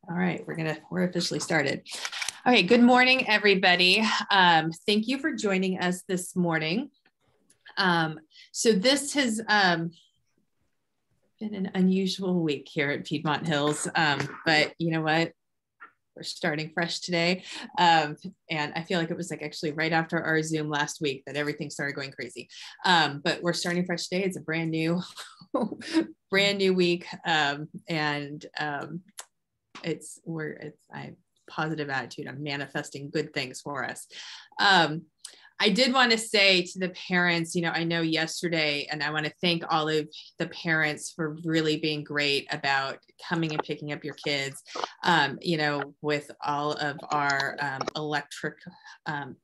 All right, we're officially started. All right, good morning, everybody. Thank you for joining us this morning. So this has been an unusual week here at Piedmont Hills, but you know what? We're starting fresh today. And I feel like it was like actually right after our Zoom last week that everything started going crazy. But we're starting fresh today. It's a brand new week. I positive attitude. I'm manifesting good things for us. I did want to say to the parents, I know yesterday, and I want to thank all of the parents for really being great about coming and picking up your kids, with all of our electric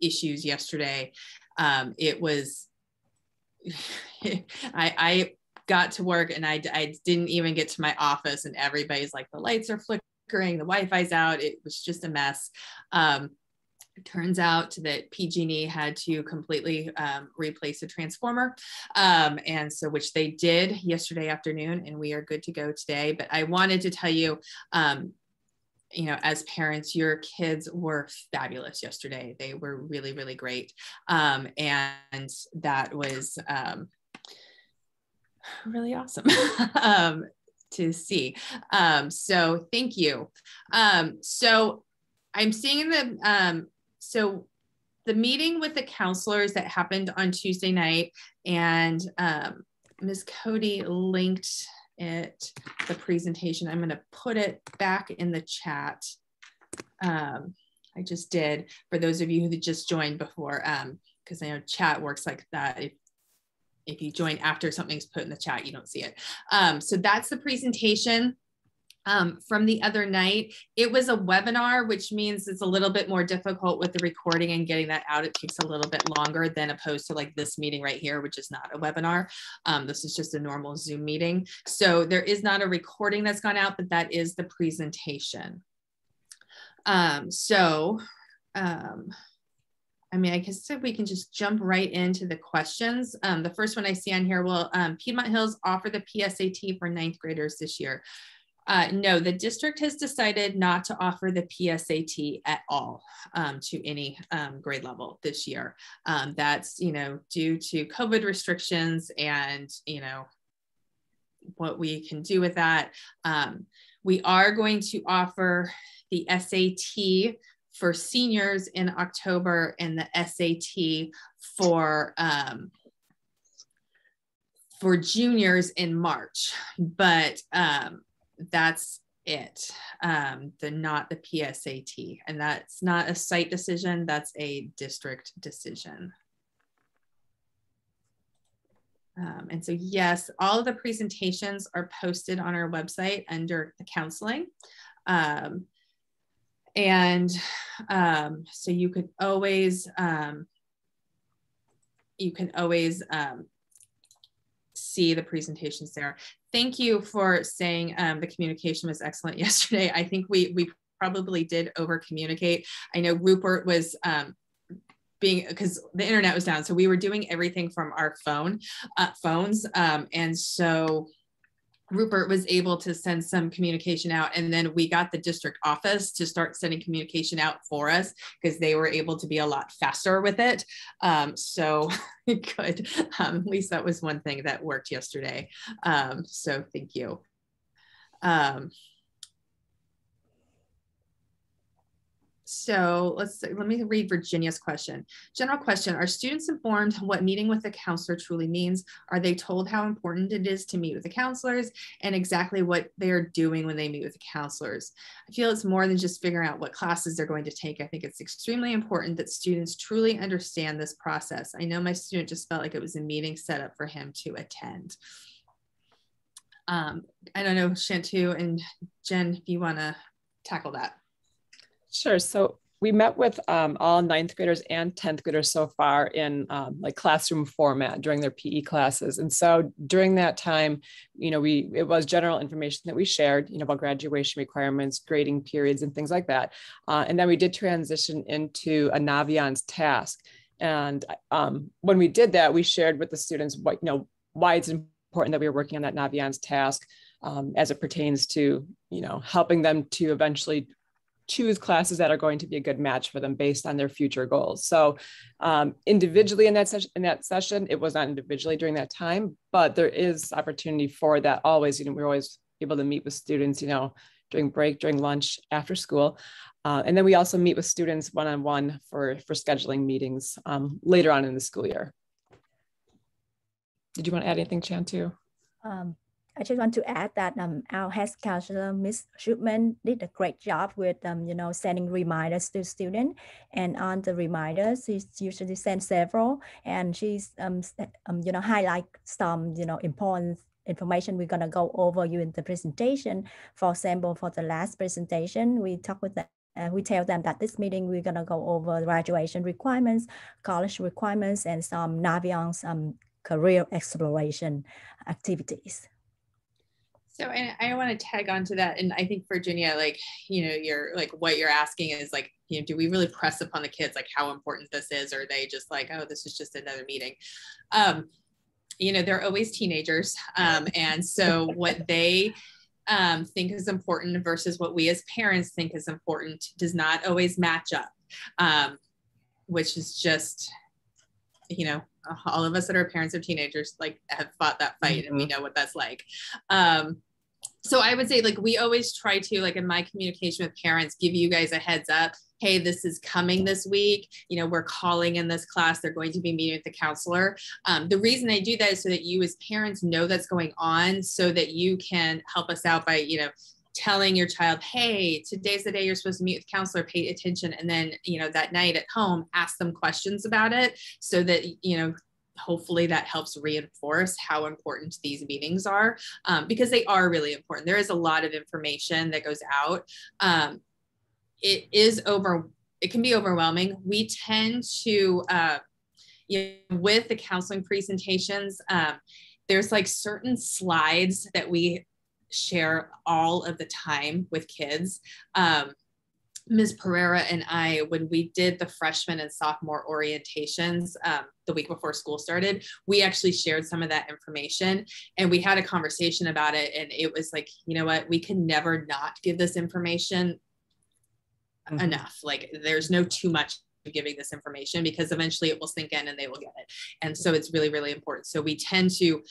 issues yesterday. It was, I got to work and I didn't even get to my office and everybody's like, the lights are flickering, the Wi-Fi's out. It was just a mess. It turns out that PG&E had to completely replace a transformer, and so which they did yesterday afternoon, and we are good to go today. But I wanted to tell you, as parents, your kids were fabulous yesterday. They were really, really great, and that was really awesome to see. So thank you. So I'm seeing so the meeting with the counselors that happened on Tuesday night, and Ms. Cody linked the presentation. I'm going to put it back in the chat. I just did for those of you who just joined before, because I know chat works like that. If you join after something's put in the chat, you don't see it. So that's the presentation. From the other night. It was a webinar, which means it's a little bit more difficult with the recording and getting that out. It takes a little bit longer than opposed to like this meeting right here, which is not a webinar. This is just a normal Zoom meeting. So there is not a recording that's gone out, but that is the presentation. I guess if we can just jump right into the questions. The first one I see on here, will Piedmont Hills offer the PSAT for 9th graders this year? No, the district has decided not to offer the PSAT at all to any grade level this year. That's, due to COVID restrictions and, what we can do with that. We are going to offer the SAT for seniors in October and the SAT for juniors in March, but that's it. Not the PSAT, and that's not a site decision, that's a district decision. And so yes, all of the presentations are posted on our website under the counseling. So you can always see the presentations there. Thank you for saying the communication was excellent yesterday. I think we probably did over communicate. I know Rupert was because the internet was down, so we were doing everything from our phones, and so Rupert was able to send some communication out, and then we got the district office to start sending communication out for us because they were able to be a lot faster with it. So good. At least that was one thing that worked yesterday. So thank you. So let me read Virginia's question. General question, are students informed what meeting with the counselor truly means? Are they told how important it is to meet with the counselors and exactly what they are doing when they meet with the counselors? I feel it's more than just figuring out what classes they're going to take. I think it's extremely important that students truly understand this process. I know my student just felt like it was a meeting set up for him to attend. I don't know, Shantu and Jen, if you want to tackle that. Sure. So we met with all 9th graders and 10th graders so far in like classroom format during their PE classes. And so during that time, it was general information that we shared, about graduation requirements, grading periods, and things like that. And then we did transition into a Naviance task. And when we did that, we shared with the students why it's important that we were working on that Naviance task. as it pertains to, helping them to eventually choose classes that are going to be a good match for them based on their future goals. So individually in that session, it was not individually during that time, but there is opportunity for that always. We're always able to meet with students, during break, during lunch, after school. And then we also meet with students one-on-one for scheduling meetings later on in the school year. Did you want to add anything, Chan, too? I just want to add that our head counselor, Ms. Shupman, did a great job with, sending reminders to students. And on the reminders, she usually sends several, and she's, highlight some, important information we're gonna go over you in the presentation. For example, for the last presentation, we talk with them. We tell them that this meeting, we're gonna go over graduation requirements, college requirements, and some Navion's career exploration activities. So, and I want to tag on to that. And I think Virginia, you're like, what you're asking is like, do we really press upon the kids, like how important this is? Or are they just like, oh, this is just another meeting? They're always teenagers. And so what they think is important versus what we as parents think is important does not always match up, which is just, all of us that are parents of teenagers have fought that fight, and we know what that's like. So I would say we always try to, in my communication with parents, give you guys a heads up. Hey, this is coming this week. We're calling in this class. They're going to be meeting with the counselor. The reason I do that is so that you as parents know that's going on, so that you can help us out by, telling your child, hey, today's the day you're supposed to meet with counselor, pay attention. And then, that night at home, ask them questions about it, so that, hopefully that helps reinforce how important these meetings are, because they are really important. There is a lot of information that goes out. It can be overwhelming. We tend to, with the counseling presentations, there's certain slides that we share all of the time with kids. Ms. Pereira and I, when we did the freshman and sophomore orientations the week before school started, we actually shared some of that information, and we had a conversation about it. And it was like, you know what, we can never not give this information enough. There's no too much giving this information, because eventually it will sink in and they will get it. And so it's really, really important. So we tend to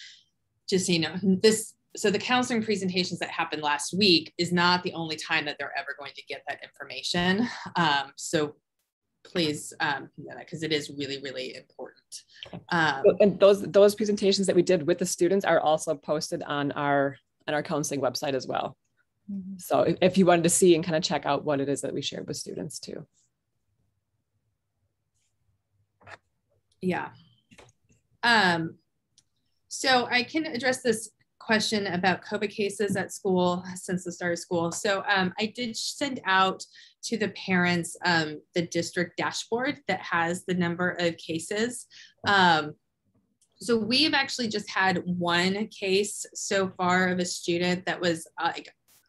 just, so the counseling presentations that happened last week is not the only time that they're ever going to get that information. So please, because it is really, really important. And those presentations that we did with the students are also posted on our counseling website as well. Mm-hmm. So if you wanted to see and kind of check out what it is that we shared with students too. Yeah. So I can address this question about COVID cases at school since the start of school. So I did send out to the parents the district dashboard that has the number of cases. So we've actually just had one case so far of a student that was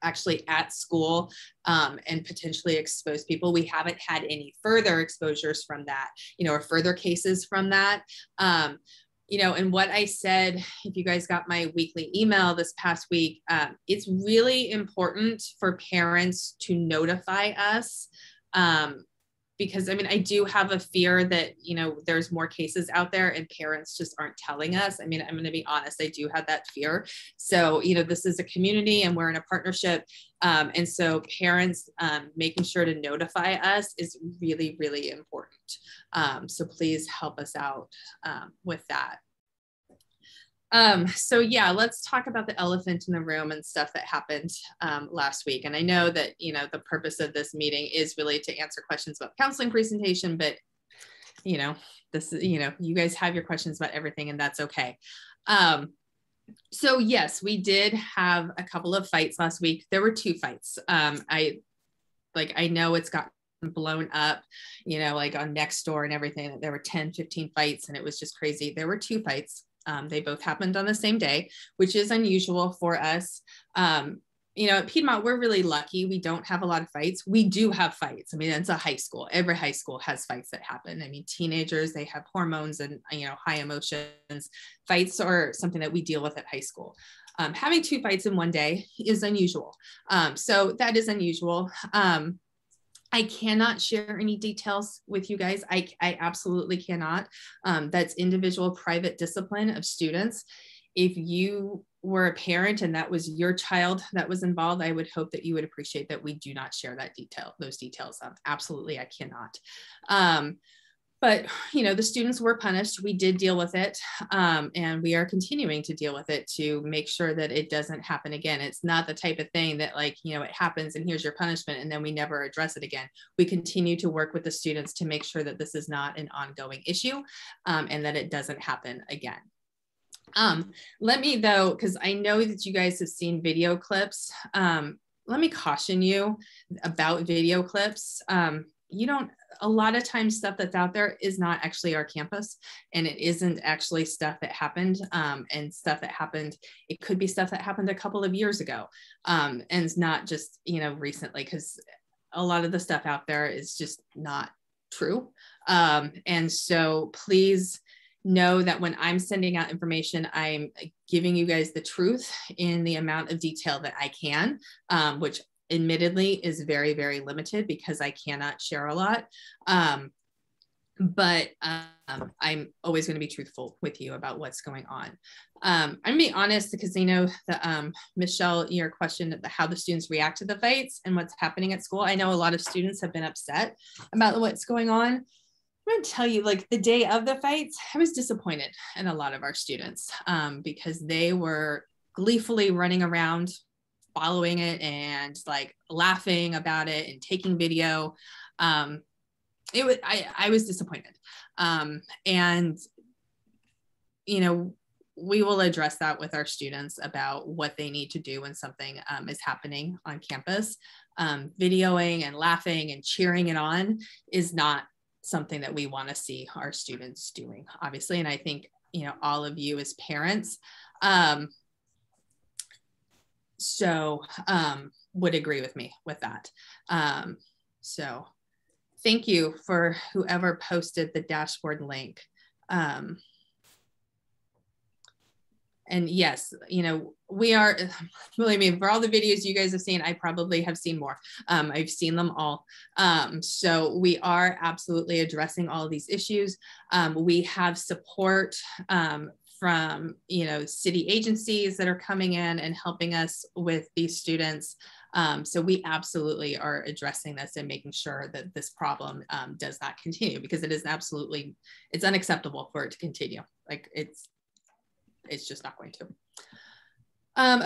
actually at school and potentially exposed people. We haven't had any further exposures from that, or further cases from that. And what I said, if you guys got my weekly email this past week, it's really important for parents to notify us, because I do have a fear that, there's more cases out there and parents just aren't telling us. I'm going to be honest, I do have that fear. So, this is a community and we're in a partnership. And so parents making sure to notify us is really, really important. So please help us out with that. So yeah, let's talk about the elephant in the room and stuff that happened last week. And I know that, the purpose of this meeting is really to answer questions about counseling presentation, but, this is, you guys have your questions about everything, and that's okay. So yes, we did have a couple of fights last week. There were 2 fights. I know it's got blown up, on Nextdoor and everything. There were 10, 15 fights, and it was just crazy. There were 2 fights. They both happened on the same day, which is unusual for us. At Piedmont, we're really lucky. We don't have a lot of fights. We do have fights. It's a high school. Every high school has fights that happen. Teenagers, they have hormones and, high emotions. Fights are something that we deal with at high school. Having 2 fights in one day is unusual. So that is unusual. I cannot share any details with you guys. I absolutely cannot. That's individual private discipline of students. If you were a parent and that was your child that was involved, I would hope that you would appreciate that we do not share those details. Absolutely, I cannot. But, you know, the students were punished. We did deal with it. And we are continuing to deal with it to make sure that it doesn't happen again. It's not the type of thing that, like, you know, it happens and here's your punishment and then we never address it again. We continue to work with the students to make sure that this is not an ongoing issue and that it doesn't happen again. Let me, though, because I know that you guys have seen video clips. Let me caution you about video clips. A lot of times stuff that's out there is not actually our campus, and it isn't actually stuff that happened, and stuff that happened, it could be stuff that happened a couple of years ago, and it's not just, you know, recently, because a lot of the stuff out there is just not true. And so please know that when I'm sending out information, I'm giving you guys the truth in the amount of detail that I can, which admittedly is very, very limited because I cannot share a lot. But I'm always going to be truthful with you about what's going on. I'm going to be honest, because I know that Michelle, your question about how the students react to the fights and what's happening at school. I know a lot of students have been upset about what's going on. I'm going to tell you, like, the day of the fights, I was disappointed in a lot of our students because they were gleefully running around following it and like laughing about it and taking video. I was disappointed. And, you know, we will address that with our students about what they need to do when something is happening on campus. Videoing and laughing and cheering it on is not something that we want to see our students doing, obviously. And I think, you know, all of you as parents would agree with me with that. So thank you for whoever posted the dashboard link. And yes, you know, we are, believe me, for all the videos you guys have seen, I probably have seen more. I've seen them all. So we are absolutely addressing all of these issues. We have support from, you know, city agencies that are coming in and helping us with these students. So we absolutely are addressing this and making sure that this problem does not continue, because it is absolutely, it's unacceptable for it to continue. Like it's just not going to.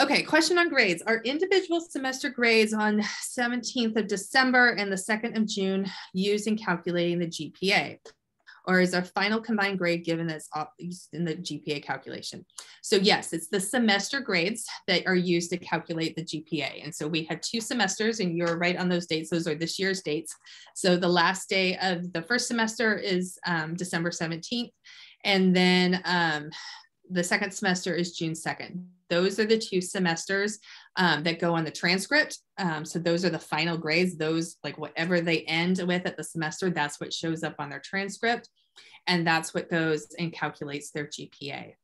Okay, question on grades. Are individual semester grades on 17th of December and the 2nd of June used in calculating the GPA? Or is our final combined grade given that's used in the GPA calculation? So yes, it's the semester grades that are used to calculate the GPA. And so we had 2 semesters, and you're right on those dates. Those are this year's dates. So the last day of the first semester is December 17th. And then the second semester is June 2nd. Those are the 2 semesters that go on the transcript. So those are the final grades. Those, like, whatever they end with at the semester, that's what shows up on their transcript. And that's what goes and calculates their GPA.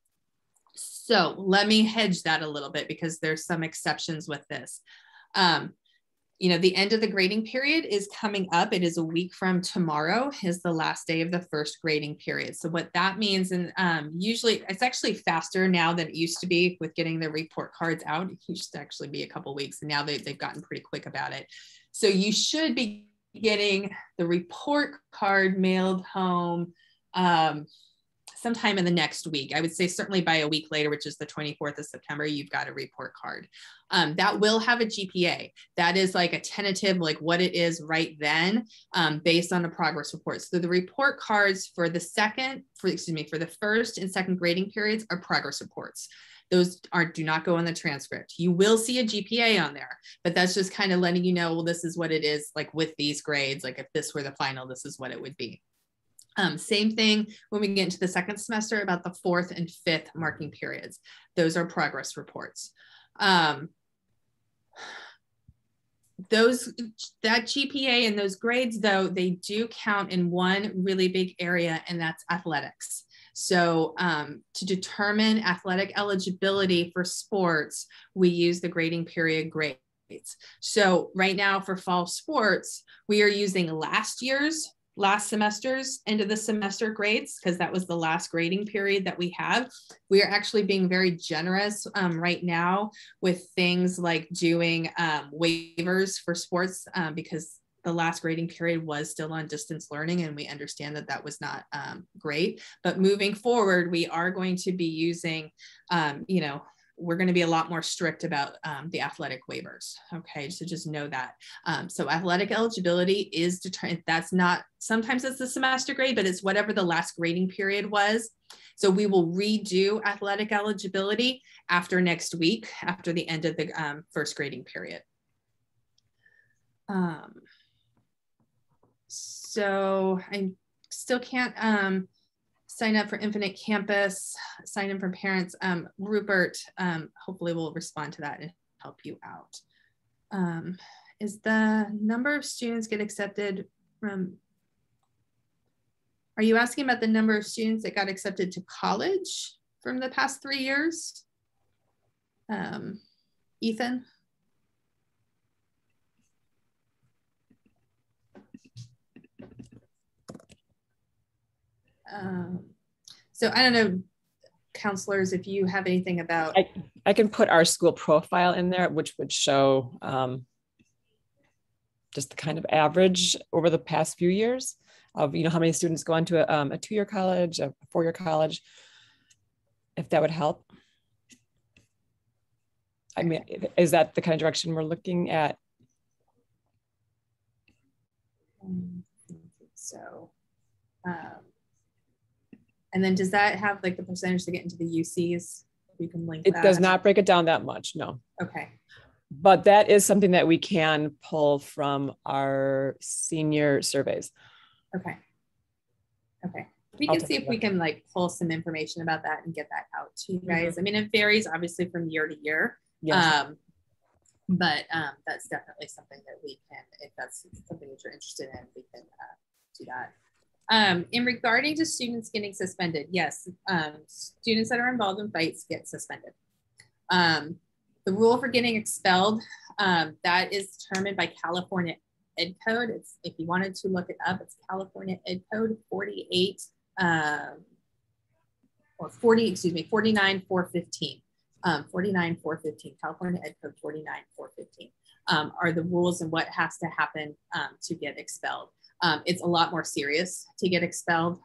So let me hedge that a little bit, because there's some exceptions with this. You know, the end of the grading period is coming up. It is a week from tomorrow is the last day of the first grading period. So what that means, and usually it's actually faster now than it used to be with getting the report cards out. It used to actually be a couple weeks, and now they've gotten pretty quick about it. So you should be getting the report card mailed home sometime in the next week. I would say certainly by a week later, which is the 24th of September, you've got a report card. That will have a GPA. That is like a tentative, like what it is right then, based on the progress report. So the report cards for the first and second grading periods are progress reports. Those do not go on the transcript. You will see a GPA on there, but that's just kind of letting you know, well, this is what it is like with these grades. Like if this were the final, this is what it would be. Same thing when we get into the second semester about the 4th and 5th marking periods. Those are progress reports. That GPA and those grades, though, they do count in one really big area, and that's athletics. So to determine athletic eligibility for sports, we use the grading period grades. So right now for fall sports, we are using last semester's end of the semester grades, because that was the last grading period that we had. We are actually being very generous right now with things like doing waivers for sports because the last grading period was still on distance learning, and we understand that that was not great. But moving forward, we are going to be using, we're going to be a lot more strict about the athletic waivers. Okay, so just know that. So athletic eligibility is determined. That's not, sometimes it's the semester grade, but it's whatever the last grading period was. So we will redo athletic eligibility after next week, after the end of the first grading period. So I still can't sign up for Infinite Campus, sign in from parents. Rupert, hopefully will respond to that and help you out. Is the number of students get accepted from, are you asking about the number of students that got accepted to college from the past 3 years? Ethan? So I don't know, counselors, if you have anything about. I can put our school profile in there, which would show just the kind of average over the past few years of, how many students go on to a 2-year college, a 4-year college, if that would help. I mean, is that the kind of direction we're looking at? So, and then does that have like the percentage to get into the UCs? You can link it that. Does not break it down that much, no. Okay. But that is something that we can pull from our senior surveys. Okay. Okay. We can see if we can like pull some information about that and get that out to you guys. I mean, it varies obviously from year to year. Yes. But that's definitely something that we can, if that's something that you're interested in, we can do that. In regarding to students getting suspended, yes, students that are involved in fights get suspended. The rule for getting expelled, that is determined by California Ed Code. It's, if you wanted to look it up, it's California Ed Code 49415. 49415, California Ed Code 49415 are the rules and what has to happen to get expelled. It's a lot more serious to get expelled.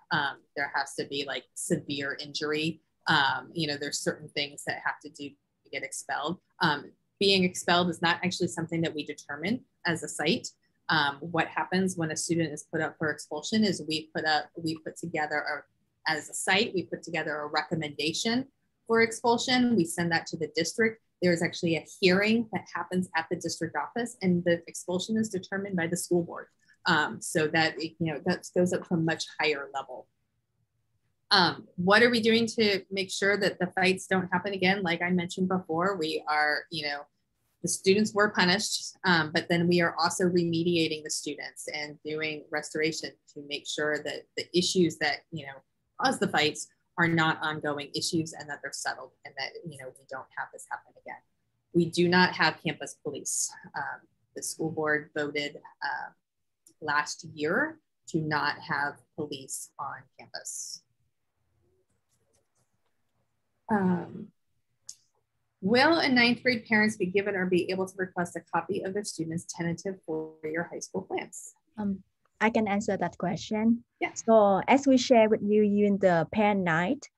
There has to be like severe injury. There's certain things that have to do to get expelled. Being expelled is not actually something that we determine as a site. What happens when a student is put up for expulsion is we put together as a site, we put together a recommendation for expulsion. We send that to the district. There's actually a hearing that happens at the district office, and the expulsion is determined by the school board. So that, that goes up to a much higher level. What are we doing to make sure that the fights don't happen again? Like I mentioned before, we are, the students were punished, but then we are also remediating the students and doing restoration to make sure that the issues that, cause the fights are not ongoing issues and that they're settled, and that, we don't have this happen again. We do not have campus police. The school board voted last year to not have police on campus. Will a 9th grade parents be given or be able to request a copy of their students' tentative 4-year high school plans? I can answer that question. Yeah. So as we share with you in the parent night,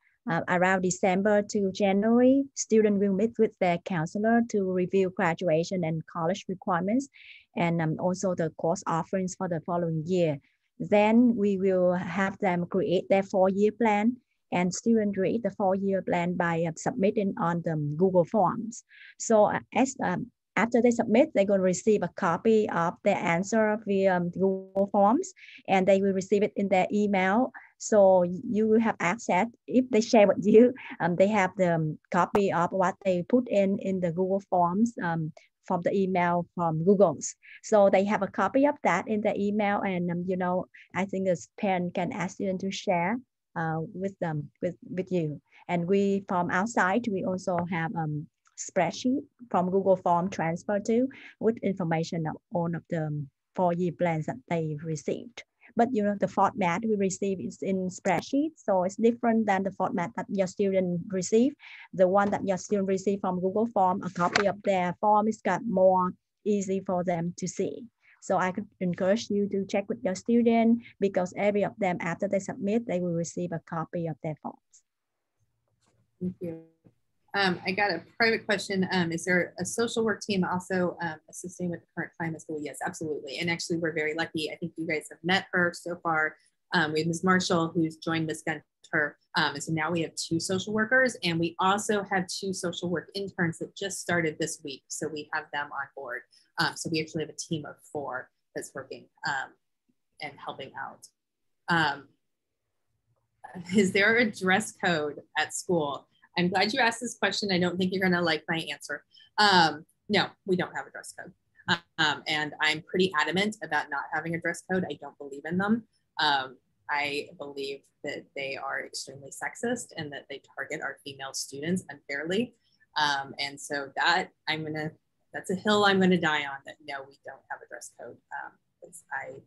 around December to January, students will meet with their counselor to review graduation and college requirements, and also the course offerings for the following year. Then we will have them create their 4-year plan, and students create the 4-year plan by submitting on the Google Forms. So after they submit, they're going to receive a copy of their answer via Google Forms, and they will receive it in their email. So you will have access. If they share with you, they have the copy of what they put in the Google Forms from the email from Google's. So they have a copy of that in the email, and I think the parent can ask students to share with them with you. And we from outside, we also have spreadsheet from Google Form transfer to with information of all of the 4-year plans that they received. But you know, the format we receive is in spreadsheet, so it's different than the format that your student receive. The one that your student receive from Google Form, a copy of their form is got more easy for them to see. So I could encourage you to check with your student, because every of them, after they submit, they will receive a copy of their forms. Thank you. I got a private question. Is there a social work team also assisting with the current climate school? Yes, absolutely. And actually, we're very lucky. I think you guys have met her so far. We have Ms. Marshall, who's joined Ms. Gunter. And so now we have 2 social workers, and we also have 2 social work interns that just started this week. So we have them on board. So we actually have a team of 4 that's working and helping out. Is there a dress code at school? I'm glad you asked this question. I don't think you're gonna like my answer. No, we don't have a dress code. And I'm pretty adamant about not having a dress code. I don't believe in them. I believe that they are extremely sexist and that they target our female students unfairly. And so that's a hill I'm gonna die on, that no, we don't have a dress code. I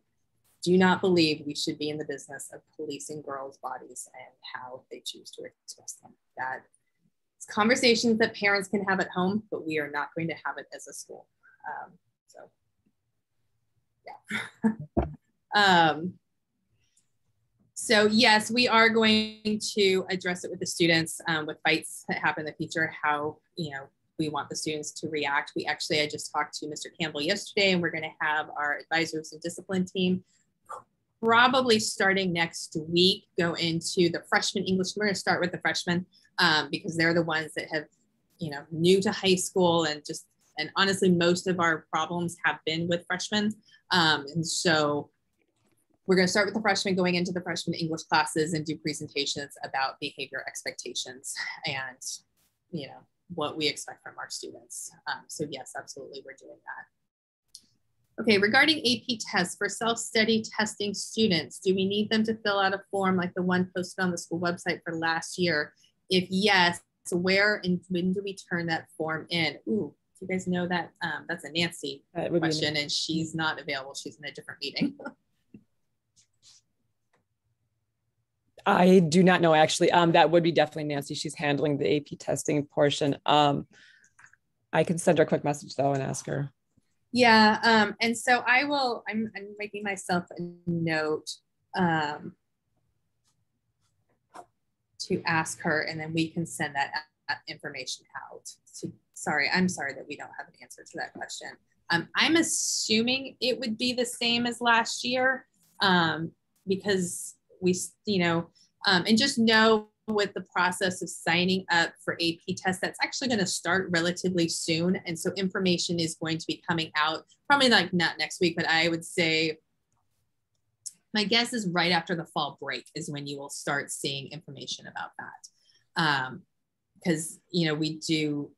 do not believe we should be in the business of policing girls' bodies and how they choose to express them. It's conversations that parents can have at home, but we are not going to have it as a school. So, yeah. So yes, we are going to address it with the students with fights that happen in the future, how, we want the students to react. I just talked to Mr. Campbell yesterday, and we're going to have our advisors and discipline team probably starting next week go into the freshman English. We're going to start with the freshmen because they're the ones that have, new to high school, and honestly, most of our problems have been with freshmen. And so we're going to start with the freshmen, going into the freshman English classes, and do presentations about behavior expectations and, what we expect from our students. So yes, absolutely, we're doing that. Okay, regarding AP tests for self-study testing students, do we need them to fill out a form like the one posted on the school website for last year? If yes, where and when do we turn that form in? Ooh, do you guys know that? That's a Nancy question, and she's not available. She's in a different meeting. I do not know, actually. That would be definitely Nancy. She's handling the AP testing portion. I can send her a quick message though and ask her. Yeah, and so I'm making myself a note to ask her, and then we can send that information out. I'm sorry that we don't have an answer to that question. I'm assuming it would be the same as last year because we, and just know with the process of signing up for AP tests, that's actually going to start relatively soon. And so information is going to be coming out probably not next week, but I would say my guess is right after the fall break is when you will start seeing information about that. Because, we do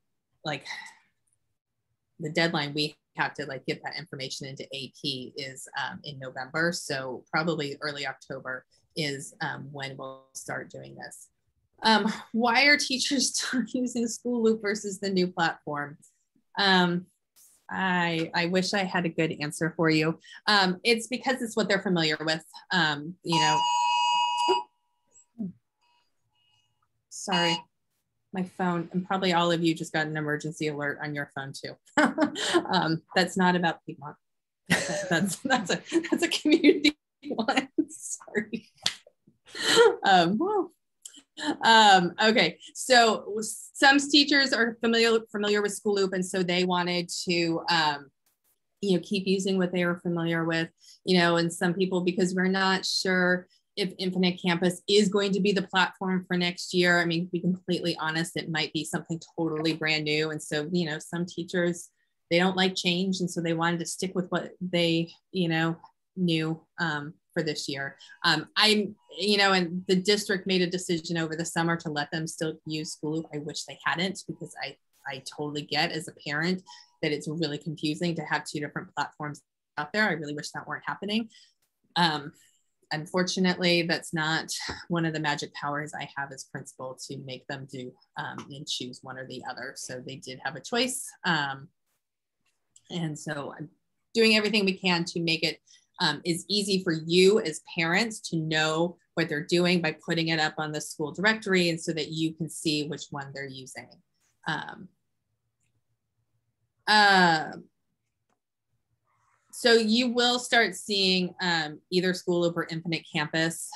the deadline we have to get that information into AP is in November. So probably early October is when we'll start doing this. Why are teachers still using School Loop versus the new platform? I wish I had a good answer for you. It's because it's what they're familiar with. Sorry, my phone, and probably all of you just got an emergency alert on your phone too. That's not about Piedmont. That's a community one. Sorry. Okay, so some teachers are familiar with School Loop, and so they wanted to keep using what they were familiar with, and some people, because we're not sure if Infinite Campus is going to be the platform for next year. I mean, to be completely honest, it might be something totally brand new, and so some teachers, they don't like change, and so they wanted to stick with what they knew for this year. And the district made a decision over the summer to let them still use School Loop. I wish they hadn't, because I totally get as a parent that it's really confusing to have 2 different platforms out there. I really wish that weren't happening. unfortunately, that's not one of the magic powers I have as principal to make them do and choose one or the other. So they did have a choice. And so I'm doing everything we can to make it as easy for you as parents to know what they're doing by putting it up on the school directory, and so that you can see which one they're using. So you will start seeing either School Loop or Infinite Campus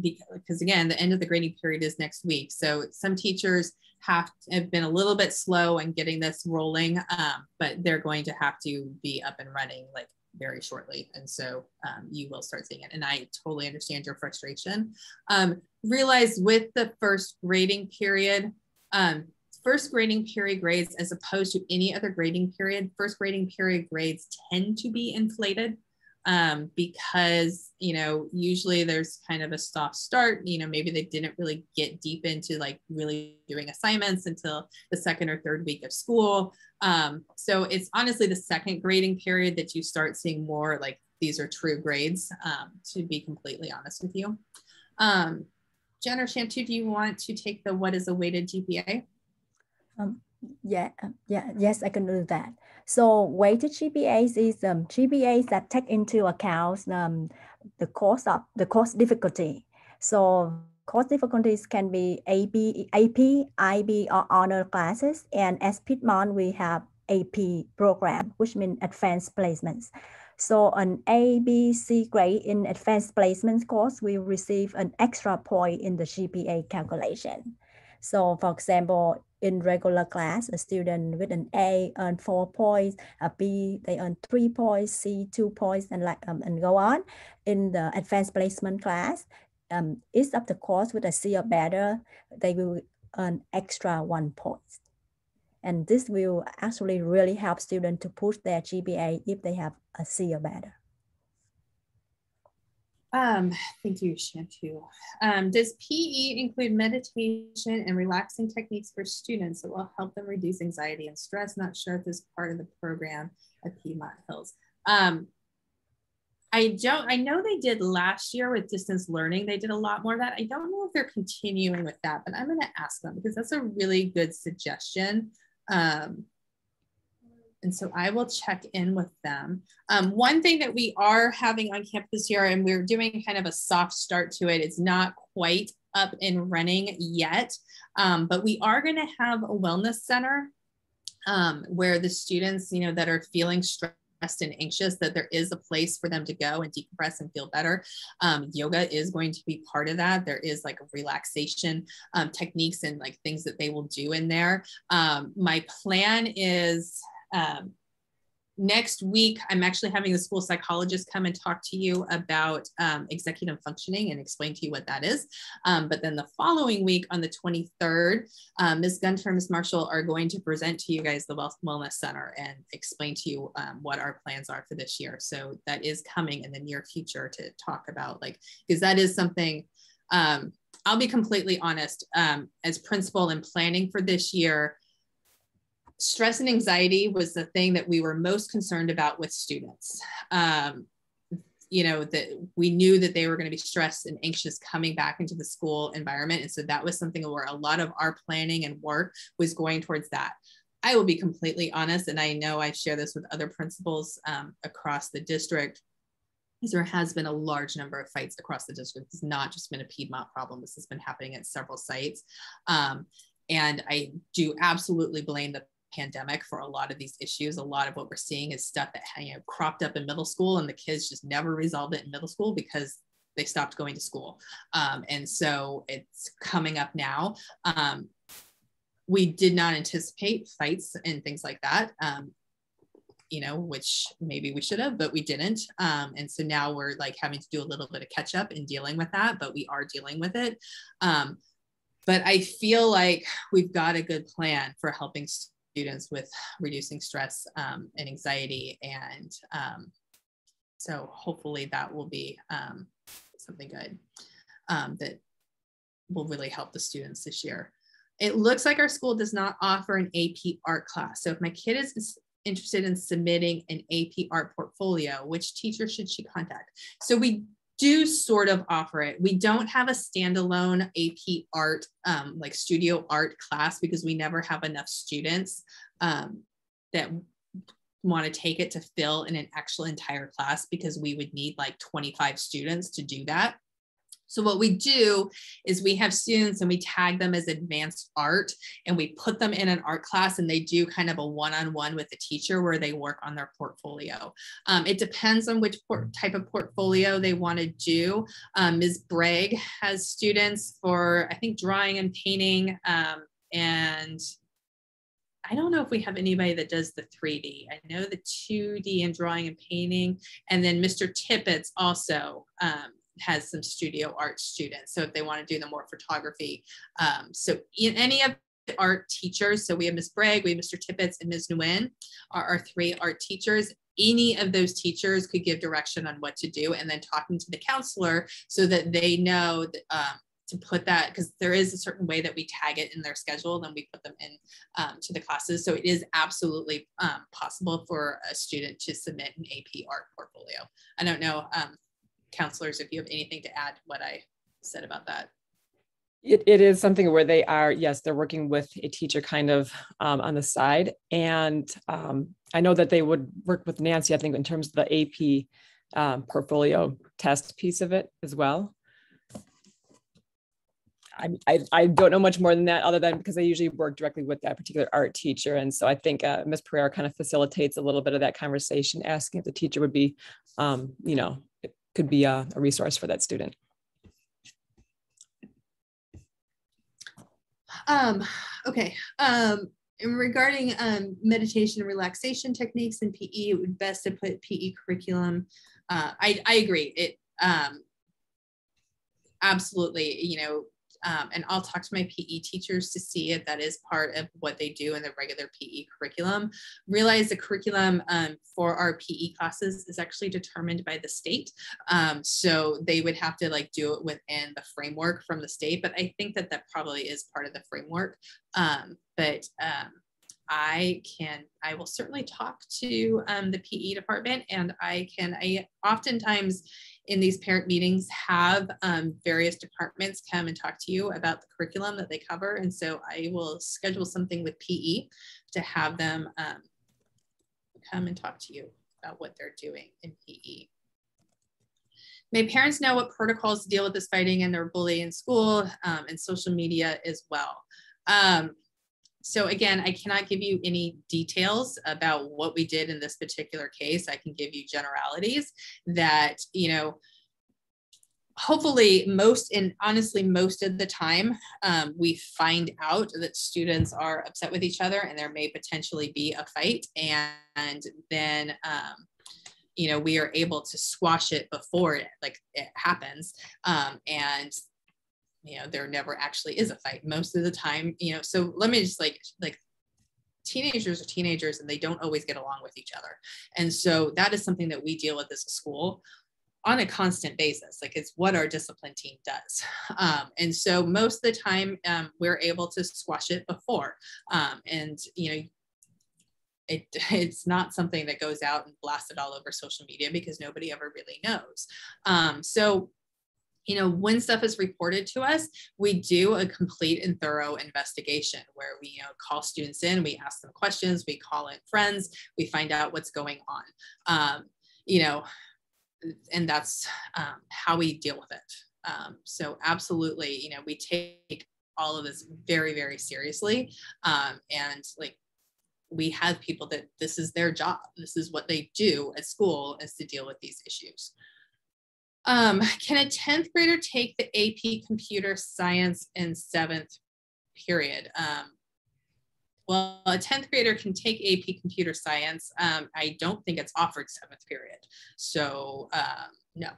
because again, the end of the grading period is next week. So some teachers have been a little bit slow in getting this rolling, but they're going to have to be up and running like very shortly. And so you will start seeing it. And I totally understand your frustration. Realize with the first grading period, first grading period grades, as opposed to any other grading period, first grading period grades tend to be inflated because, you know, usually there's kind of a soft start. You know, maybe they didn't really get deep into like really doing assignments until the second or third week of school. So it's honestly the second grading period that you start seeing more like these are true grades, to be completely honest with you. Jen or Shantu, do you want to take the what is a weighted GPA? Yes, I can do that. So weighted GPAs is GPAs that take into account the course difficulty. So course difficulties can be AP, IB, or honor classes. And as Piedmont, we have AP program, which means advanced placements. So an A, B, C grade in advanced placements course will receive an extra point in the GPA calculation. So for example, in regular class, a student with an A earn 4 points, a B they earn 3 points, C 2 points, and and go on. In the advanced placement class, each of the course with a C or better, they will earn extra 1 point. And this will actually really help students to push their GPA if they have a C or better. Thank you, Shantu. Does PE include meditation and relaxing techniques for students that will help them reduce anxiety and stress? Not sure if this is part of the program at Piedmont Hills. I know they did last year with distance learning. They did a lot more of that. I don't know if they're continuing with that, but I'm going to ask them because that's a really good suggestion. And so I will check in with them. One thing that we are having on campus this year, and we're doing kind of a soft start to it, it's not quite up and running yet, but we are going to have a wellness center where the students, you know, that are feeling stressed and anxious, that there is a place for them to go and decompress and feel better. Yoga is going to be part of that. There is like relaxation techniques and like things that they will do in there. My plan is next week, I'm actually having the school psychologist come and talk to you about executive functioning and explain to you what that is. But then the following week on the 23rd, Ms. Gunter, Ms. Marshall are going to present to you guys the Wellness Center and explain to you what our plans are for this year. So that is coming in the near future to talk about, like, because that is something, I'll be completely honest, as principal and planning for this year, stress and anxiety was the thing that we were most concerned about with students. You know, that we knew that they were going to be stressed and anxious coming back into the school environment. And so that was something where a lot of our planning and work was going towards that. I will be completely honest, and I know I share this with other principals across the district, because there has been a large number of fights across the district. It's not just been a Piedmont problem. This has been happening at several sites. And I do absolutely blame the pandemic for a lot of these issues. A lot of what we're seeing is stuff that, you know, cropped up in middle school, and the kids just never resolved it in middle school because they stopped going to school. And so it's coming up now. We did not anticipate fights and things like that, you know, which maybe we should have, but we didn't. And so now we're like having to do a little bit of catch up in dealing with that, but we are dealing with it. But I feel like we've got a good plan for helping students with reducing stress and anxiety. And so hopefully that will be something good that will really help the students this year. It looks like our school does not offer an AP art class. So if my kid is interested in submitting an AP art portfolio, which teacher should she contact? So we do sort of offer it. We don't have a standalone AP art, like studio art class, because we never have enough students that want to take it to fill in an actual entire class, because we would need like 25 students to do that. So what we do is we have students and we tag them as advanced art, and we put them in an art class, and they do kind of a one-on-one with the teacher where they work on their portfolio. It depends on which type of portfolio they want to do. Ms. Bragg has students for, I think, drawing and painting, and I don't know if we have anybody that does the 3D. I know the 2D and drawing and painting. And then Mr. Tippett's also has some studio art students. So if they want to do the more photography. So in any of the art teachers, so we have Ms. Bragg, we have Mr. Tippett's, and Ms. Nguyen are our 3 art teachers. Any of those teachers could give direction on what to do, and then talking to the counselor so that they know that, to put that, because there is a certain way that we tag it in their schedule, then we put them in to the classes. So it is absolutely possible for a student to submit an AP art portfolio. I don't know, counselors, if you have anything to add what I said about that. It is something where they are, yes, they're working with a teacher kind of on the side. And I know that they would work with Nancy, I think, in terms of the AP portfolio test piece of it as well. I don't know much more than that, other than because I usually work directly with that particular art teacher. And so I think Ms. Pereira kind of facilitates a little bit of that conversation, asking if the teacher would be, you know, it could be a resource for that student. Okay. Regarding meditation and relaxation techniques in PE, it would be best to put PE curriculum. I agree. It absolutely, you know, and I'll talk to my PE teachers to see if that is part of what they do in the regular PE curriculum. Realize the curriculum for our PE classes is actually determined by the state. So they would have to like do it within the framework from the state, but I think that that probably is part of the framework. I will certainly talk to the PE department, and I oftentimes in these parent meetings have various departments come and talk to you about the curriculum that they cover. And so I will schedule something with PE to have them come and talk to you about what they're doing in PE. May parents know what protocols to deal with this fighting and their bullying in school and social media as well. So again, I cannot give you any details about what we did in this particular case. I can give you generalities that, you know, hopefully honestly, most of the time, we find out that students are upset with each other and there may potentially be a fight. And then, you know, we are able to squash it before it happens. And you know, there never actually is a fight most of the time, you know. So let me just like teenagers are teenagers and they don't always get along with each other. And so that is something that we deal with as a school on a constant basis. Like, it's what our discipline team does. And so most of the time we're able to squash it before. And, you know, it's not something that goes out and blasted all over social media because nobody ever really knows. So you know, when stuff is reported to us, we do a complete and thorough investigation where we, you know, call students in, we ask them questions, we call in friends, we find out what's going on, you know, and that's how we deal with it. So absolutely, you know, we take all of this very, very seriously. And like, we have people that this is their job. This is what they do at school, is to deal with these issues. Can a 10th grader take the AP computer science in 7th period? Well, a 10th grader can take AP computer science. I don't think it's offered 7th period. So no,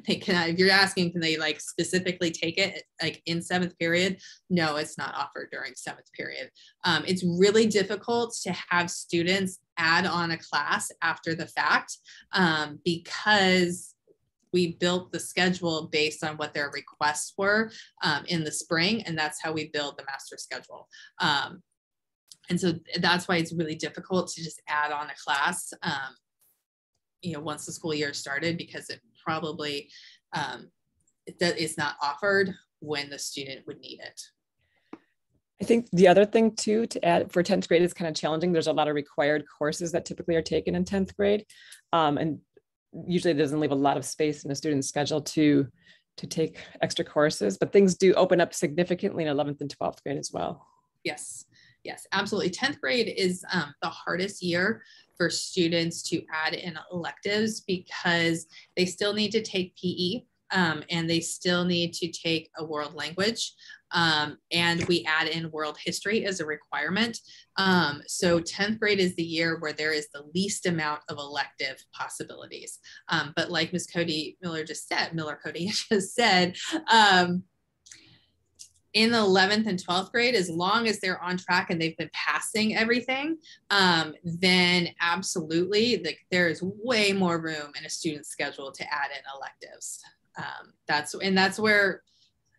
they can, if you're asking, can they like specifically take it like in 7th period? No, it's not offered during 7th period. It's really difficult to have students add on a class after the fact because we built the schedule based on what their requests were in the spring, and that's how we build the master schedule. And so that's why it's really difficult to just add on a class, you know, once the school year started, because it probably is not offered when the student would need it. I think the other thing too to add for 10th grade is kind of challenging. There's a lot of required courses that typically are taken in 10th grade. And usually it doesn't leave a lot of space in a student's schedule to take extra courses, but things do open up significantly in 11th and 12th grade as well. Yes, yes, absolutely. 10th grade is the hardest year for students to add in electives because they still need to take PE and they still need to take a world language. And we add in world history as a requirement. So 10th grade is the year where there is the least amount of elective possibilities. But like Ms. Miller-Cody just said, in the 11th and 12th grade, as long as they're on track and they've been passing everything, then absolutely, there is way more room in a student's schedule to add in electives. That's where,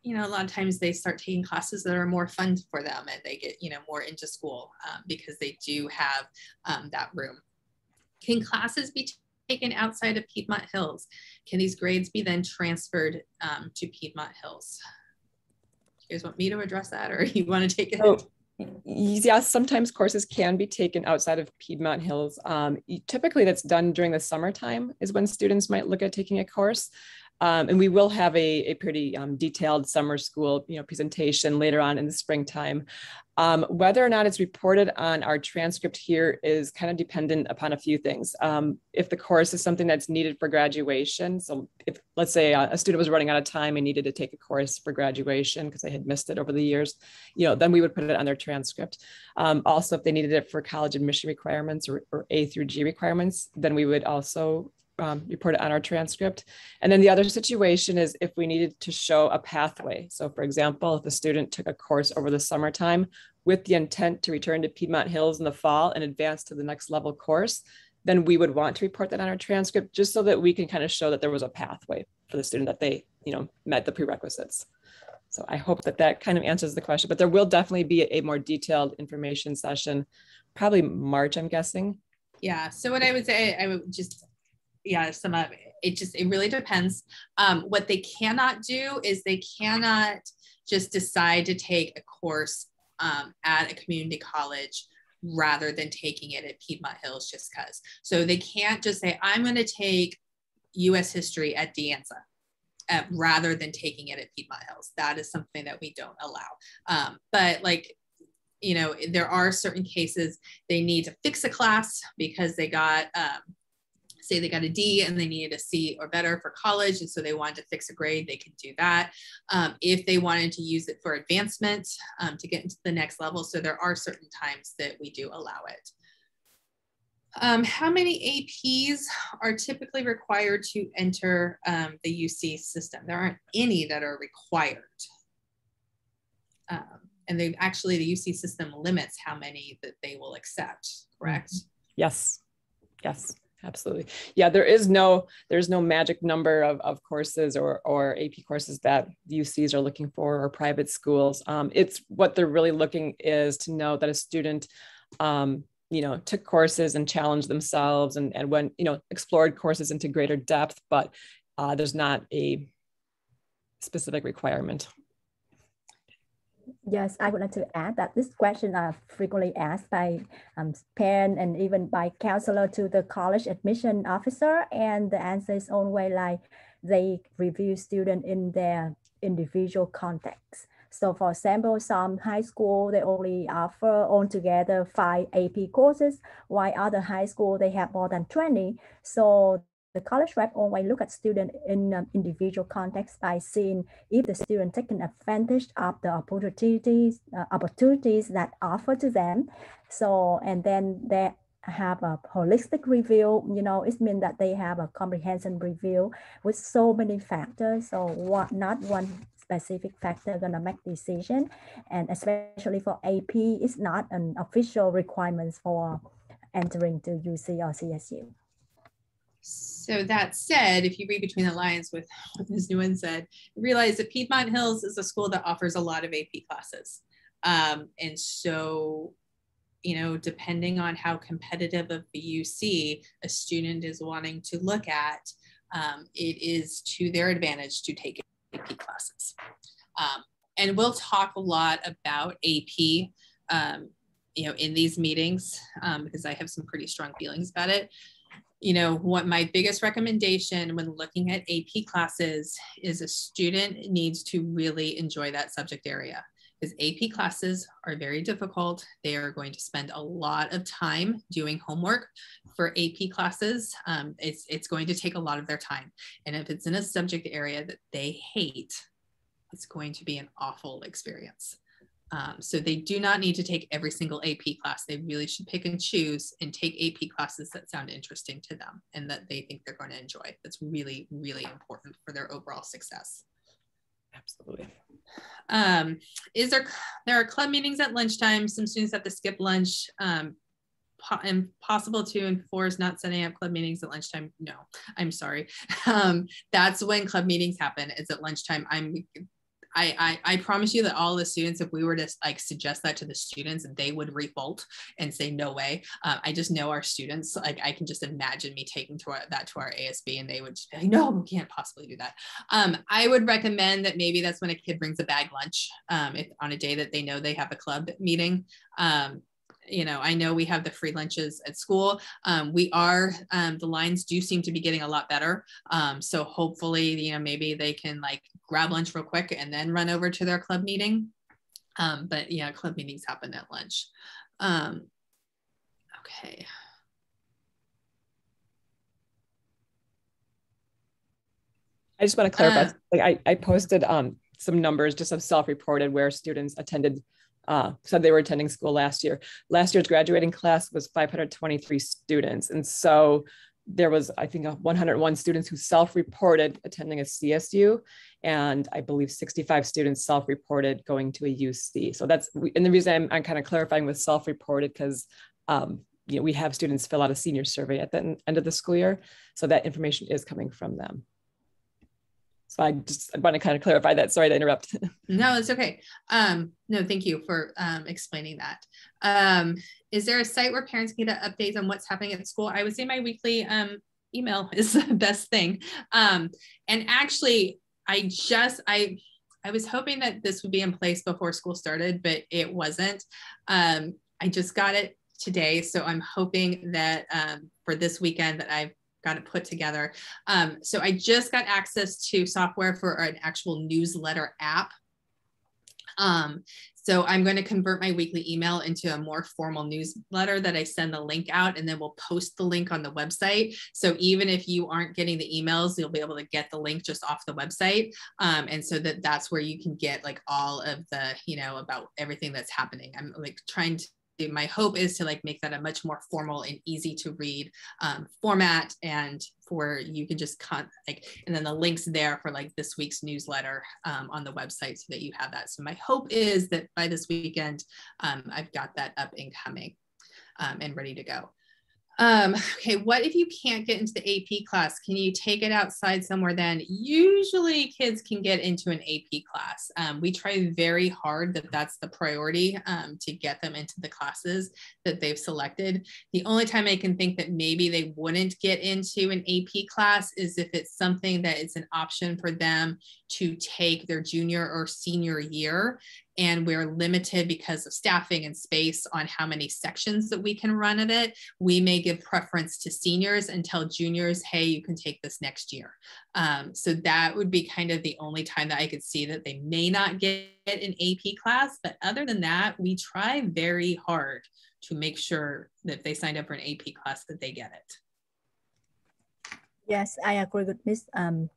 you know, a lot of times they start taking classes that are more fun for them and they get, you know, more into school because they do have that room. Can classes be taken outside of Piedmont Hills? Can these grades be then transferred to Piedmont Hills? You guys want me to address that or you want to take it? Oh, yes, sometimes courses can be taken outside of Piedmont Hills. Typically that's done during the summertime is when students might look at taking a course. And we will have a pretty detailed summer school, you know, presentation later on in the springtime. Whether or not it's reported on our transcript here is kind of dependent upon a few things. If the course is something that's needed for graduation, so if let's say a student was running out of time and needed to take a course for graduation because they had missed it over the years, you know, then we would put it on their transcript. Also, if they needed it for college admission requirements or A through G requirements, then we would also report it on our transcript. And then the other situation is if we needed to show a pathway. So for example, if a student took a course over the summertime with the intent to return to Piedmont Hills in the fall and advance to the next level course, then we would want to report that on our transcript just so that we can kind of show that there was a pathway for the student, that they, you know, met the prerequisites. So I hope that that kind of answers the question, but there will definitely be a more detailed information session, probably March, I'm guessing. Yeah, so what I would say, I would just, sum up, it really depends. What they cannot do is they cannot just decide to take a course at a community college rather than taking it at Piedmont Hills just because. So they can't just say, I'm going to take US history at De Anza rather than taking it at Piedmont Hills. That is something that we don't allow. But like, you know, there are certain cases they need to fix a class because they got, say they got a D and they needed a C or better for college. And so they wanted to fix a grade, they can do that. If they wanted to use it for advancement to get into the next level. So there are certain times that we do allow it. How many APs are typically required to enter the UC system? There aren't any that are required. And they actually, the UC system limits how many that they will accept, correct? Yes, yes, absolutely. Yeah, there's no magic number of courses or AP courses that the UCs are looking for or private schools. It's what they're really looking is to know that a student, you know, took courses and challenged themselves and went, you know, explored courses into greater depth, but there's not a specific requirement. Yes, I would like to add that this question are frequently asked by parents and even by counselor to the college admission officer, and the answer is always like they review student in their individual context. So for example, some high school, they only offer altogether 5 AP courses, while other high school, they have more than 20. So the college rep always look at student in individual context by seeing if the student taking advantage of the opportunities that offer to them. So, and then they have a holistic review, you know, it means that they have a comprehensive review with so many factors. So not one specific factor gonna make decision. And especially for AP, it's not an official requirement for entering to UC or CSU. So that said, if you read between the lines with what Ms. Nguyen said, realize that Piedmont Hills is a school that offers a lot of AP classes. And so, you know, depending on how competitive of the UC a student is wanting to look at, it is to their advantage to take AP classes. And we'll talk a lot about AP, in these meetings, because I have some pretty strong feelings about it. What my biggest recommendation when looking at AP classes is a student needs to really enjoy that subject area, because AP classes are very difficult. They are going to spend a lot of time doing homework for AP classes. It's going to take a lot of their time. And if it's in a subject area that they hate, it's going to be an awful experience. So they do not need to take every single AP class. They really should pick and choose and take AP classes that sound interesting to them and that they think they're going to enjoy. That's really, really important for their overall success. Absolutely. There are club meetings at lunchtime. Some students have to skip lunch. Possible 2 and 4 is not setting up club meetings at lunchtime. No, I'm sorry. That's when club meetings happen. It's at lunchtime. I promise you that all the students, if we were to suggest that to the students, they would revolt and say, no way. I just know our students, I can just imagine me taking that to our ASB and they would just be like, no, we can't possibly do that. I would recommend that maybe that's when a kid brings a bag lunch, if on a day that they know they have a club meeting. I know we have the free lunches at school. The lines do seem to be getting a lot better. So hopefully, maybe they can grab lunch real quick and then run over to their club meeting. But yeah, club meetings happen at lunch. Okay. I just want to clarify, I posted some numbers just of self-reported where students attended, said they were attending school last year. Last year's graduating class was 523 students. And so there was, I think, 101 students who self-reported attending a CSU, and I believe 65 students self-reported going to a UC. So that's, and the reason I'm kind of clarifying with self-reported because we have students fill out a senior survey at the end of the school year. So that information is coming from them. So I want to kind of clarify that. Sorry to interrupt. No, it's okay. No, thank you for explaining that. Is there a site where parents can get updates on what's happening at school? I would say my weekly email is the best thing. And actually, I was hoping that this would be in place before school started, but it wasn't. I just got it today. So I'm hoping that for this weekend that I've got it put together. So I just got access to software for an actual newsletter app. So I'm going to convert my weekly email into a more formal newsletter that I send the link out, and then we'll post the link on the website. So even if you aren't getting the emails, you'll be able to get the link just off the website. And so that's where you can get all of the, about everything that's happening. I'm trying to, my hope is to make that a much more formal and easy to read format, and for you can just and then the links there for this week's newsletter on the website so that you have that. So my hope is that by this weekend, I've got that up and coming and ready to go. Okay, what if you can't get into the AP class? Can you take it outside somewhere then? Usually kids can get into an AP class. We try very hard that's the priority to get them into the classes that they've selected. The only time I can think that maybe they wouldn't get into an AP class is if it's something that it's an option for them to take their junior or senior year, and we're limited because of staffing and space on how many sections that we can run of it. We may give preference to seniors and tell juniors, hey, you can take this next year. So that would be kind of the only time that I could see that they may not get an AP class. But other than that, we try very hard to make sure that if they signed up for an AP class that they get it. Yes, I agree with Ms.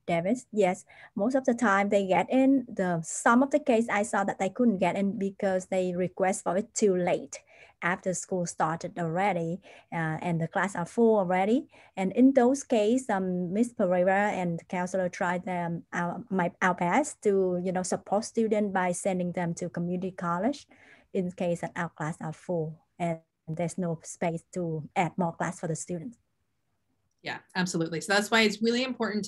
Davis. Yes, most of the time they get in. Some of the case I saw that they couldn't get in because they request for it too late after school started already, and the class are full already. And in those cases, Ms. Pereira and the counselor tried our best to support students by sending them to community college in case that our class are full and there's no space to add more class for the students. Yeah, absolutely. So that's why it's really important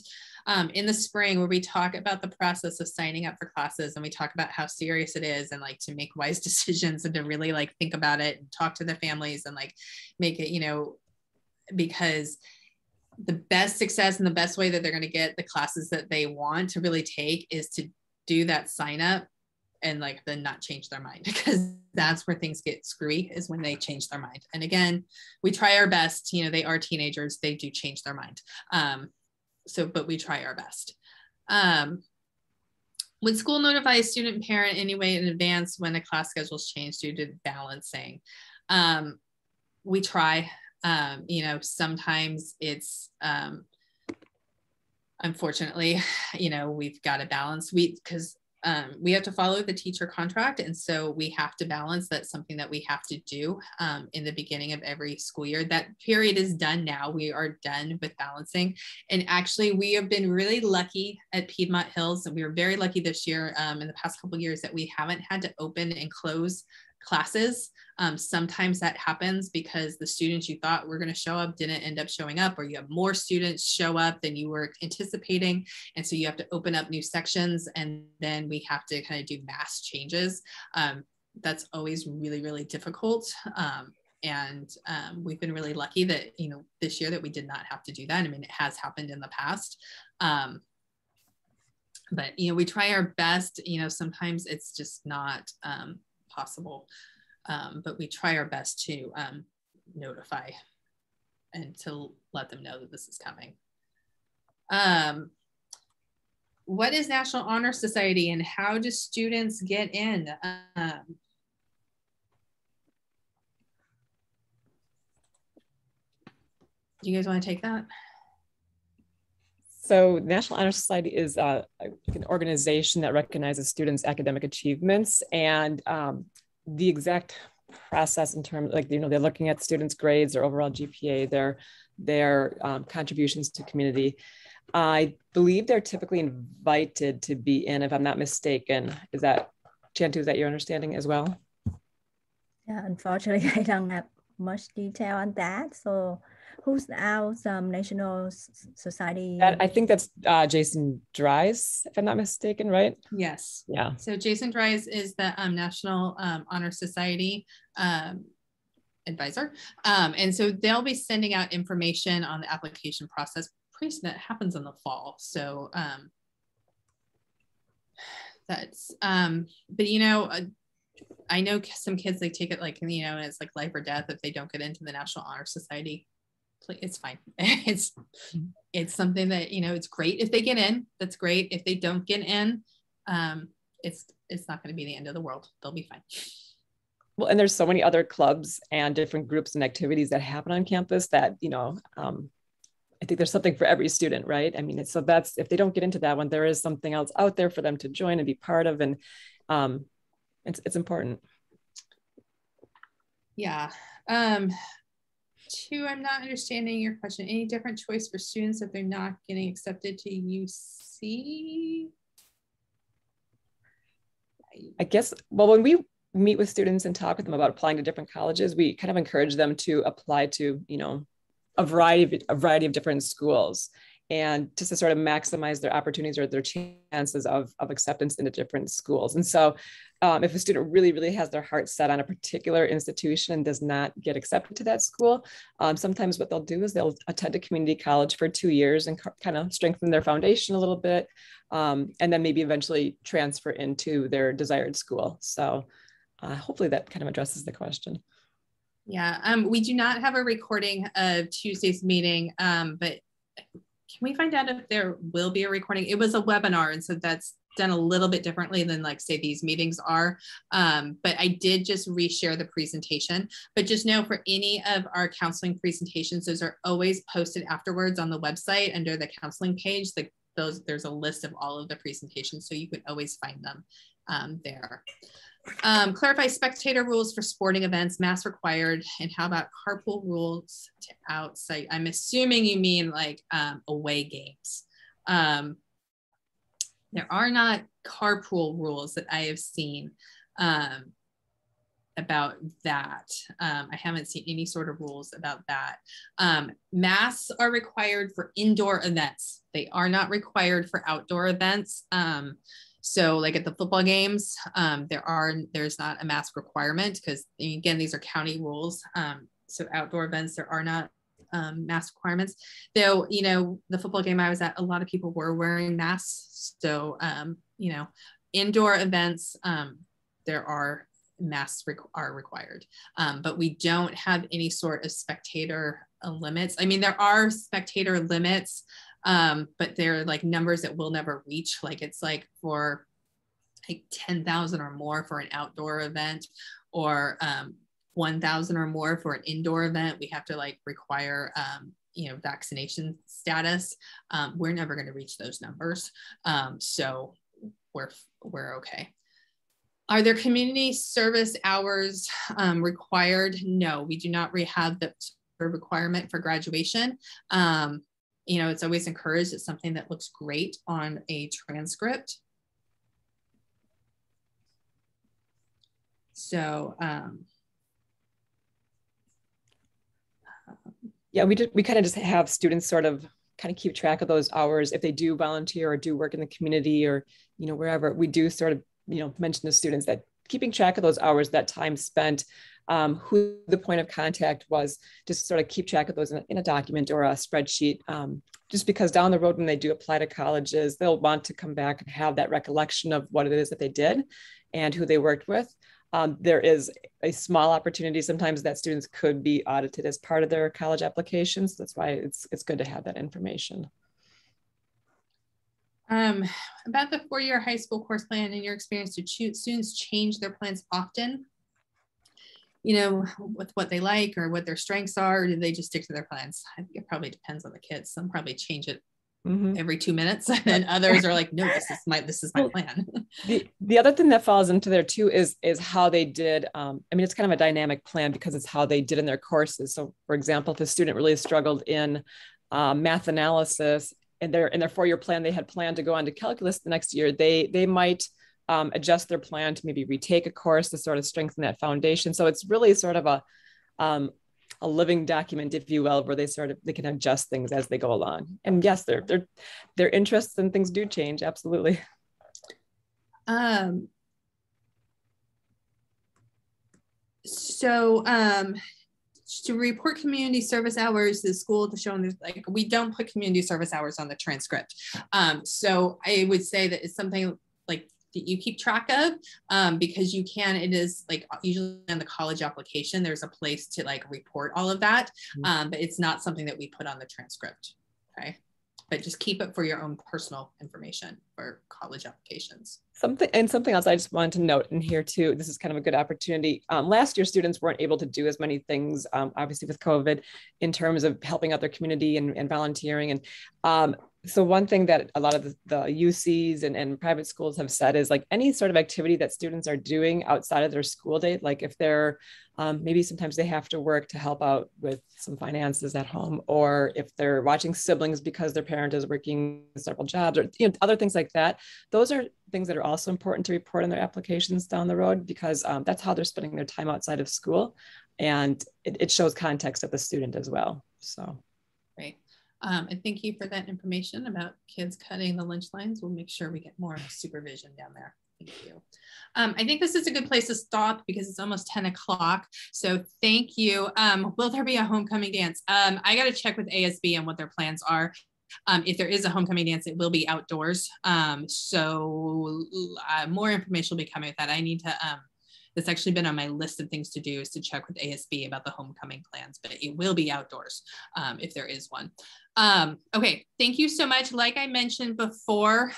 in the spring where we talk about the process of signing up for classes, and we talk about how serious it is, and to make wise decisions and to really think about it and talk to the families and make it, because the best success and the best way that they're going to get the classes that they want to really take is to do that sign up and like then not change their mind, because that's where things get screwy, is when they change their mind. And again, we try our best, you know, they are teenagers, they do change their mind. But we try our best. Would school notify a student and parent anyway in advance when a class schedule is changed due to balancing? We try, you know, sometimes it's, unfortunately, you know, we've got to balance, because we have to follow the teacher contract. And so we have to balance. That's something that we have to do in the beginning of every school year. That period is done now. We are done with balancing. And actually, we have been really lucky at Piedmont Hills. And we were very lucky this year in the past couple of years that we haven't had to open and close classes. Sometimes that happens because the students you thought were going to show up didn't end up showing up, or you have more students show up than you were anticipating. And so you have to open up new sections, and then we have to kind of do mass changes. That's always really, really difficult. We've been really lucky that, you know, this year that we did not have to do that. I mean, it has happened in the past. But, you know, we try our best. You know, sometimes it's just not possible. But we try our best to notify and to let them know that this is coming. What is National Honor Society and how do students get in? Do you guys want to take that? So National Honor Society is an organization that recognizes students' academic achievements, and the exact process in terms, like, you know, they're looking at students' grades, their overall GPA, their contributions to community. I believe they're typically invited to be in, if I'm not mistaken. Is that, Chantu, is that your understanding as well? Yeah, unfortunately, I don't have much detail on that. So who's our National Society? I think that's Jason Dries, if I'm not mistaken, right? Yes. Yeah. So Jason Dries is the National Honor Society advisor. And so they'll be sending out information on the application process. That happens in the fall. So that's, but you know, I know some kids, they take it like, you know, it's like life or death if they don't get into the National Honor Society. It's fine. It's something that, you know, it's great if they get in. That's great. If they don't get in, it's not going to be the end of the world. They'll be fine. Well, and there's so many other clubs and different groups and activities that happen on campus that, you know, I think there's something for every student, right? I mean, so that's, if they don't get into that one, there is something else out there for them to join and be part of, and it's important. Yeah. Two, I'm not understanding your question. Any different choice for students if they're not getting accepted to UC? I guess, well, when we meet with students and talk with them about applying to different colleges, we kind of encourage them to apply to, you know, a variety of different schools, and just to sort of maximize their opportunities or their chances of acceptance into different schools. And so if a student really, really has their heart set on a particular institution and does not get accepted to that school, sometimes what they'll do is they'll attend a community college for 2 years and kind of strengthen their foundation a little bit, and then maybe eventually transfer into their desired school. So hopefully that kind of addresses the question. Yeah, we do not have a recording of Tuesday's meeting, but can we find out if there will be a recording? It was a webinar, and so that's done a little bit differently than, like, say, these meetings are. But I did just reshare the presentation. But just know, for any of our counseling presentations, those are always posted afterwards on the website under the counseling page. There's a list of all of the presentations, so you can always find them there. Clarify spectator rules for sporting events, mask required, and how about carpool rules to outside? I'm assuming you mean like away games. There are not carpool rules that I have seen about that. I haven't seen any sort of rules about that. Masks are required for indoor events. They are not required for outdoor events. So like at the football games, there's not a mask requirement because, again, these are county rules. So outdoor events, there are not mask requirements. Though, you know, the football game I was at, a lot of people were wearing masks. So, you know, indoor events, there are masks are required, but we don't have any sort of spectator limits. I mean, there are spectator limits, but they're like numbers that we'll never reach. Like it's like for like 10,000 or more for an outdoor event, or 1,000 or more for an indoor event. We have to like require, you know, vaccination status. We're never going to reach those numbers. So we're okay. Are there community service hours required? No, we do not have the requirement for graduation. You know, it's always encouraged. It's something that looks great on a transcript. So, yeah, we kind of just have students sort of kind of keep track of those hours. If they do volunteer or do work in the community or, you know, wherever, we do sort of, you know, mention to students that keeping track of those hours, that time spent, who the point of contact was, just sort of keep track of those in a document or a spreadsheet. Just because down the road when they do apply to colleges, they'll want to come back and have that recollection of what it is that they did and who they worked with. There is a small opportunity sometimes that students could be audited as part of their college applications. That's why it's good to have that information. About the four-year high school course plan, in your experience, do students change their plans often? You know, with what they like or what their strengths are, or do they just stick to their plans? I think it probably depends on the kids. Some probably change it every 2 minutes, and others are like, no, this is my plan. The other thing that falls into there too is how they did. I mean, it's kind of a dynamic plan because it's how they did in their courses. So, for example, if a student really struggled in math analysis, and in their four-year plan, they had planned to go on to calculus the next year, they might adjust their plan to maybe retake a course to sort of strengthen that foundation. So it's really sort of a living document, if you will, where they can adjust things as they go along. And yes, their interests and things do change, absolutely. So to report community service hours to the school to show them, like, we don't put community service hours on the transcript. So I would say that it's something like that you keep track of, because you can, it is like usually on the college application, there's a place to like report all of that. But it's not something that we put on the transcript. Okay. But just keep it for your own personal information for college applications. Something else I just wanted to note in here too, this is kind of a good opportunity. Last year, students weren't able to do as many things, obviously with COVID, in terms of helping out their community and volunteering. And so one thing that a lot of the UCs and private schools have said is like any sort of activity that students are doing outside of their school day, like if they're maybe sometimes they have to work to help out with some finances at home, or if they're watching siblings because their parent is working several jobs, or other things like that. Those are things that are also important to report in their applications down the road, because that's how they're spending their time outside of school, and it shows context of the student as well. So, great. And thank you for that information about kids cutting the lunch lines. We'll make sure we get more supervision down there. Thank you. I think this is a good place to stop because it's almost 10 o'clock. So thank you. Will there be a homecoming dance? I got to check with ASB on what their plans are. If there is a homecoming dance, it will be outdoors. So more information will be coming with that. I need to, that's actually been on my list of things to do, is to check with ASB about the homecoming plans, but it will be outdoors if there is one. Okay, thank you so much. Like I mentioned before,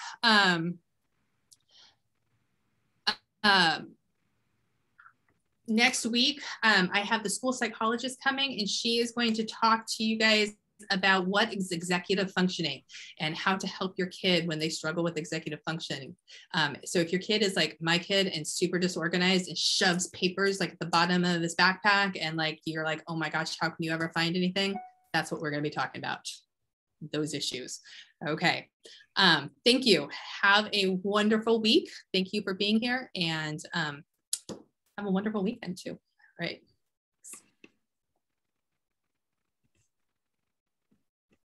next week, I have the school psychologist coming, and she is going to talk to you guys about what is executive functioning and how to help your kid when they struggle with executive functioning. So if your kid is like my kid and super disorganized and shoves papers like at the bottom of his backpack, and like you're like, oh my gosh, how can you ever find anything? That's what we're going to be talking about, those issues. Okay. Thank you. Have a wonderful week. Thank you for being here, and have a wonderful weekend too. All right.